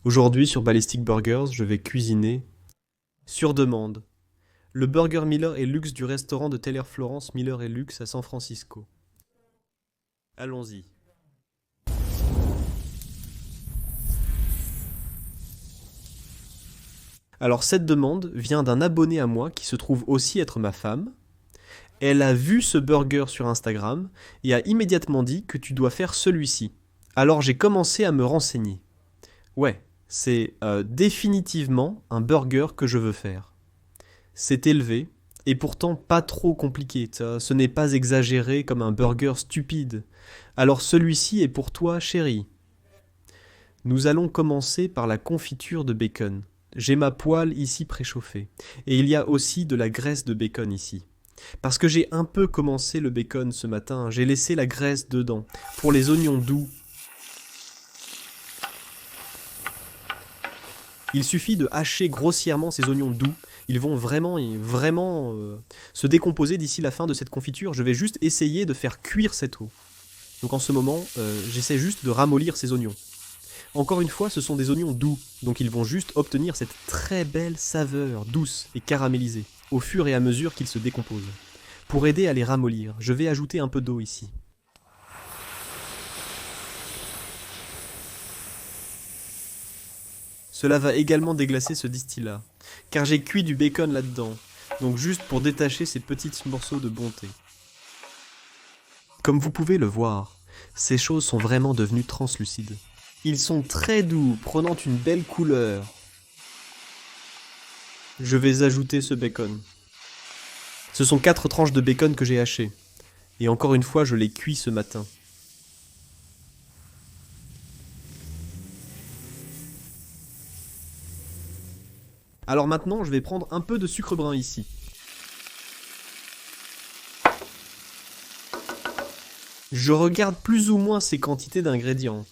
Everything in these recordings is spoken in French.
Aujourd'hui sur Ballistic Burgers, je vais cuisiner sur demande le burger Miller et Luxe du restaurant de Taylor Florence Miller et Luxe à San Francisco. Allons-y. Alors cette demande vient d'un abonné à moi qui se trouve aussi être ma femme. Elle a vu ce burger sur Instagram et a immédiatement dit que tu dois faire celui-ci. Alors j'ai commencé à me renseigner. Ouais, c'est définitivement un burger que je veux faire. C'est élevé, et pourtant pas trop compliqué. Ce n'est pas exagéré comme un burger stupide. Alors celui-ci est pour toi, chérie. Nous allons commencer par la confiture de bacon. J'ai ma poêle ici préchauffée. Et il y a aussi de la graisse de bacon ici. Parce que j'ai un peu commencé le bacon ce matin, j'ai laissé la graisse dedans. Pour les oignons doux, il suffit de hacher grossièrement ces oignons doux. Ils vont vraiment se décomposer d'ici la fin de cette confiture. Je vais juste essayer de faire cuire cette eau. Donc en ce moment, j'essaie juste de ramollir ces oignons. Encore une fois, ce sont des oignons doux, donc ils vont juste obtenir cette très belle saveur douce et caramélisée, au fur et à mesure qu'ils se décomposent. Pour aider à les ramollir, je vais ajouter un peu d'eau ici. Cela va également déglacer ce distillat, car j'ai cuit du bacon là-dedans, donc juste pour détacher ces petits morceaux de bonté. Comme vous pouvez le voir, ces choses sont vraiment devenues translucides. Ils sont très doux, prenant une belle couleur. Je vais ajouter ce bacon. Ce sont 4 tranches de bacon que j'ai hachées. Et encore une fois, je les cuis ce matin. Alors maintenant, je vais prendre un peu de sucre brun ici. Je regarde plus ou moins ces quantités d'ingrédients.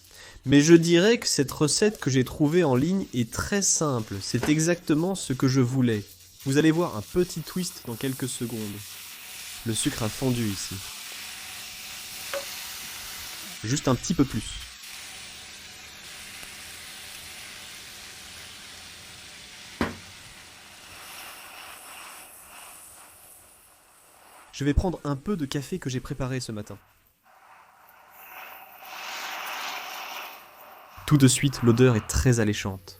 Mais je dirais que cette recette que j'ai trouvée en ligne est très simple. C'est exactement ce que je voulais. Vous allez voir un petit twist dans quelques secondes. Le sucre a fondu ici. Juste un petit peu plus. Je vais prendre un peu de café que j'ai préparé ce matin. Tout de suite, l'odeur est très alléchante.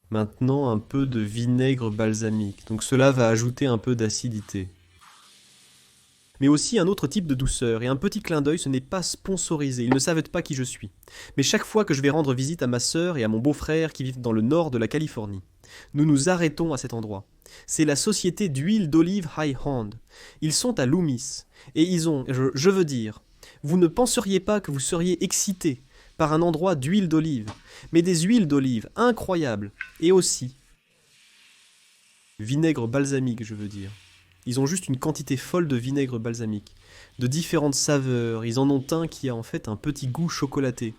Maintenant, un peu de vinaigre balsamique. Donc cela va ajouter un peu d'acidité. Mais aussi un autre type de douceur. Et un petit clin d'œil, ce n'est pas sponsorisé. Ils ne savent pas qui je suis. Mais chaque fois que je vais rendre visite à ma sœur et à mon beau-frère qui vivent dans le nord de la Californie, nous nous arrêtons à cet endroit. C'est la société d'huile d'olive High Hand. Ils sont à Loomis. Et ils ont, je veux dire, vous ne penseriez pas que vous seriez excité par un endroit d'huile d'olive, mais des huiles d'olive incroyables, et aussi vinaigre balsamique, je veux dire. Ils ont juste une quantité folle de vinaigre balsamique, de différentes saveurs. Ils en ont un qui a en fait un petit goût chocolaté.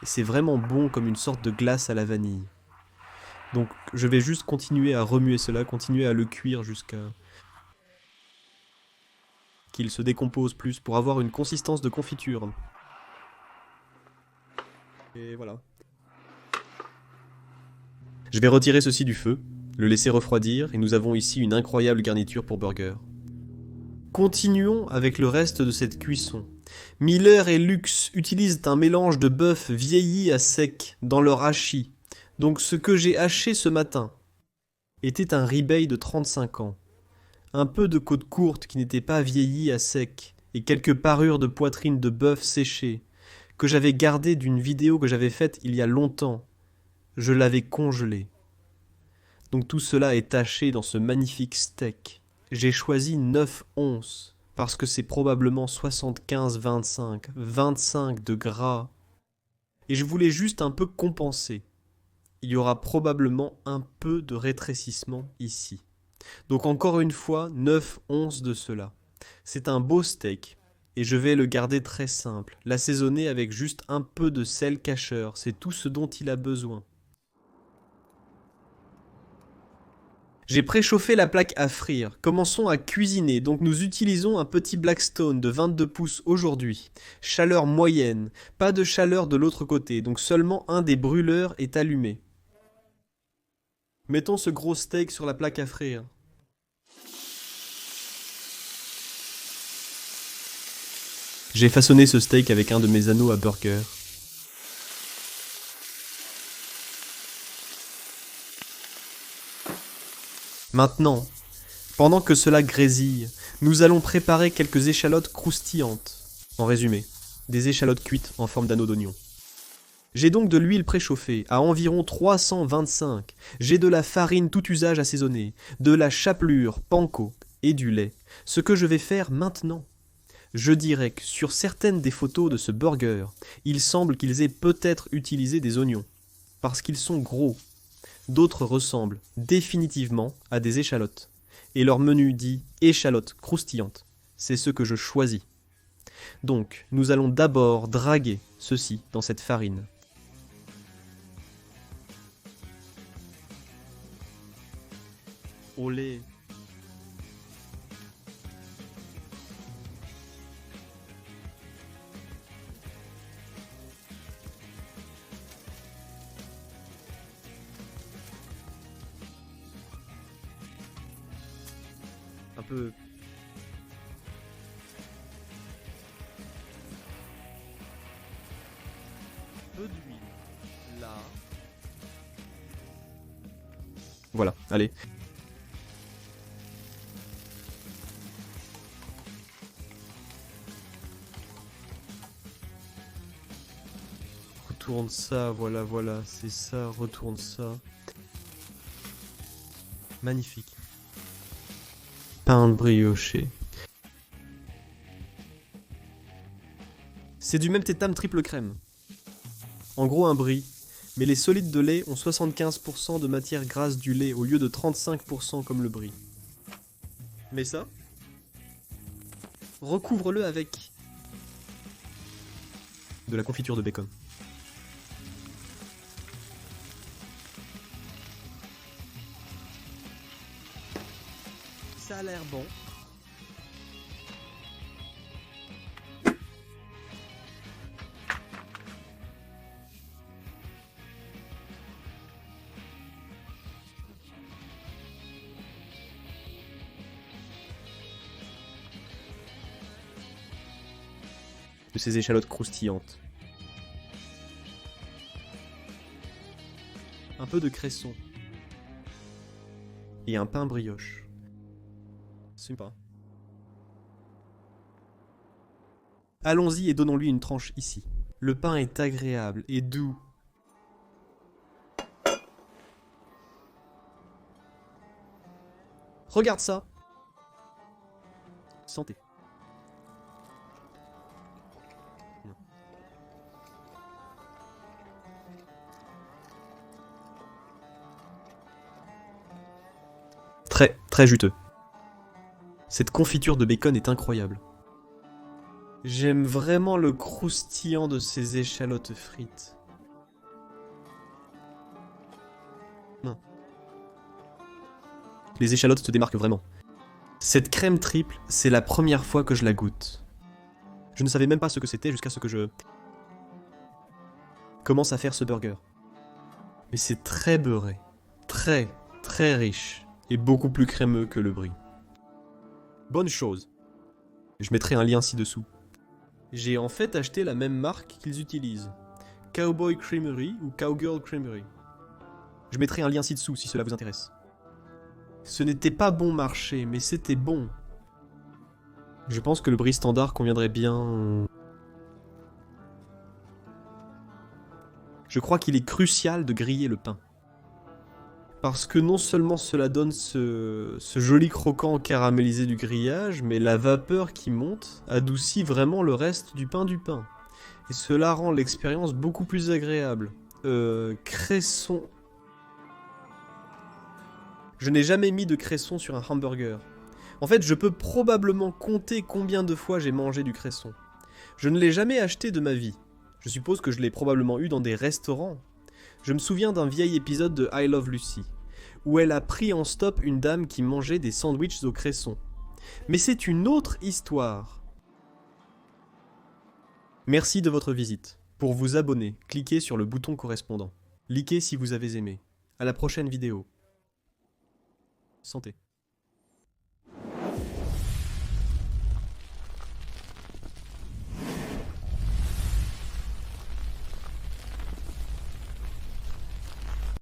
Et c'est vraiment bon comme une sorte de glace à la vanille. Donc je vais juste continuer à remuer cela, continuer à le cuire jusqu'à qu'il se décompose plus pour avoir une consistance de confiture. Et voilà. Je vais retirer ceci du feu, le laisser refroidir, et nous avons ici une incroyable garniture pour burger. Continuons avec le reste de cette cuisson. Miller et Luxe utilisent un mélange de bœuf vieilli à sec dans leur hachis. Donc ce que j'ai haché ce matin était un ribeye de 35 ans. Un peu de côte courte qui n'était pas vieillie à sec, et quelques parures de poitrine de bœuf séchée, que j'avais gardé d'une vidéo que j'avais faite il y a longtemps. Je l'avais congelé. Donc tout cela est taché dans ce magnifique steak. J'ai choisi 9 onces, parce que c'est probablement 75-25, 25 de gras. Et je voulais juste un peu compenser. Il y aura probablement un peu de rétrécissement ici. Donc encore une fois, 9 onces de cela. C'est un beau steak, et je vais le garder très simple, l'assaisonner avec juste un peu de sel cacheur, c'est tout ce dont il a besoin. J'ai préchauffé la plaque à frire. Commençons à cuisiner. Donc nous utilisons un petit Blackstone de 22 pouces aujourd'hui. Chaleur moyenne. Pas de chaleur de l'autre côté. Donc seulement un des brûleurs est allumé. Mettons ce gros steak sur la plaque à frire. J'ai façonné ce steak avec un de mes anneaux à burger. Maintenant, pendant que cela grésille, nous allons préparer quelques échalotes croustillantes. En résumé, des échalotes cuites en forme d'anneau d'oignon. J'ai donc de l'huile préchauffée à environ 325. J'ai de la farine tout usage assaisonnée, de la chapelure, panko et du lait. Ce que je vais faire maintenant. Je dirais que sur certaines des photos de ce burger, il semble qu'ils aient peut-être utilisé des oignons, parce qu'ils sont gros. D'autres ressemblent définitivement à des échalotes. Et leur menu dit échalotes croustillantes. C'est ce que je choisis. Donc, nous allons d'abord draguer ceci dans cette farine. Olé. Un peu... peu d'huile. Là. Voilà, allez. Retourne ça, voilà, voilà, c'est ça, retourne ça. Magnifique. Pain brioché. C'est du même tétame triple crème. En gros un brie, mais les solides de lait ont 75% de matière grasse du lait au lieu de 35% comme le brie. Mais ça, recouvre-le avec de la confiture de bacon. Ça a l'air bon. De ces échalotes croustillantes. Un peu de cresson. Et un pain brioche. Sympa. Allons-y et donnons-lui une tranche ici. Le pain est agréable et doux. Regarde ça. Santé. Très, très juteux. Cette confiture de bacon est incroyable. J'aime vraiment le croustillant de ces échalotes frites. Non. Les échalotes se démarquent vraiment. Cette crème triple, c'est la première fois que je la goûte. Je ne savais même pas ce que c'était jusqu'à ce que je commence à faire ce burger. Mais c'est très beurré, très, très riche et beaucoup plus crémeux que le brie. Bonne chose. Je mettrai un lien ci-dessous. J'ai en fait acheté la même marque qu'ils utilisent. Cowboy Creamery ou Cowgirl Creamery. Je mettrai un lien ci-dessous si cela vous intéresse. Ce n'était pas bon marché, mais c'était bon. Je pense que le brie standard conviendrait bien. Je crois qu'il est crucial de griller le pain. Parce que non seulement cela donne ce joli croquant caramélisé du grillage, mais la vapeur qui monte adoucit vraiment le reste du pain. Et cela rend l'expérience beaucoup plus agréable. Cresson... Je n'ai jamais mis de cresson sur un hamburger. En fait, je peux probablement compter combien de fois j'ai mangé du cresson. Je ne l'ai jamais acheté de ma vie. Je suppose que je l'ai probablement eu dans des restaurants. Je me souviens d'un vieil épisode de I Love Lucy, où elle a pris en stop une dame qui mangeait des sandwichs au cresson. Mais c'est une autre histoire. Merci de votre visite. Pour vous abonner, cliquez sur le bouton correspondant. Likez si vous avez aimé. À la prochaine vidéo. Santé.